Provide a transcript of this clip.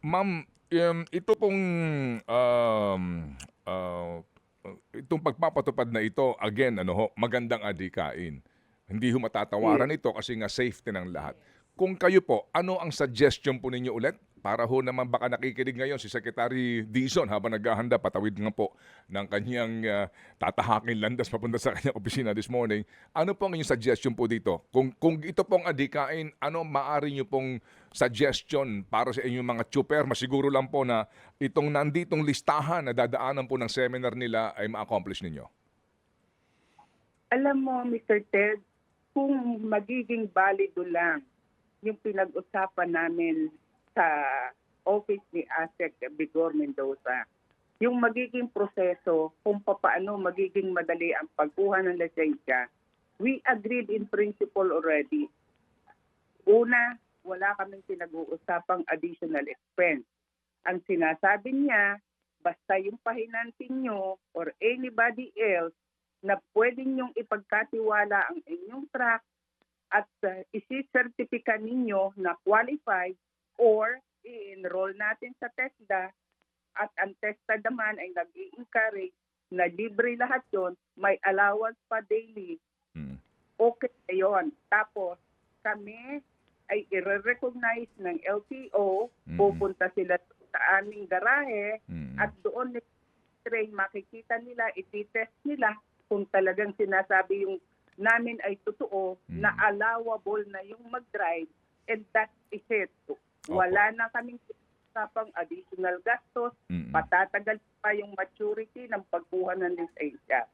Ma'am, ito pong, um, ah, itong pagpapatupad na ito, again ano ho, magandang adhikain. Hindi ho matatawaran Yes. ito kasi nga safety ng lahat. Kung kayo po, ano ang suggestion po ninyo ulit? Para ho naman baka nakikinig ngayon si Secretary Dizon habang naghahanda, patawid nga po ng kanyang tatahaking landas papunta sa kanyang opisina this morning. Ano po ang inyong suggestion po dito? Kung ito pong adhikain, ano maaari nyo pong suggestion para sa inyong mga chuper? Masiguro lang po na itong nanditong listahan na dadaanan po ng seminar nila ay ma-accomplish ninyo. Alam mo, Mr. Ted, kung magiging balido lang yung pinag-usapan namin sa office ni ASEC Bigor Mendoza, yung magiging proseso kung paano magiging madali ang pagkuha ng lisensya, we agreed in principle already. Una, wala kaming pinag-uusapang additional expense. Ang sinasabi niya, basta yung pahinancing nyo or anybody else na pwedeng nyong ipagkatiwala ang inyong truck at isi-certifika ninyo na qualified or i-enroll natin sa TESDA at ang TESDA naman ay nag-i-encourage na libre lahat yon, may allowance pa daily, Mm. okay na yun. Tapos kami ay i-recognize ng LTO, pupunta sila sa aming garahe at doon train makikita nila, iti-test nila kung talagang sinasabi yung namin ay totoo na allowable na yung mag-drive, and that is it. Wala na kaming usapang additional gastos, patatagal pa yung maturity ng pagkuha ng lisensya.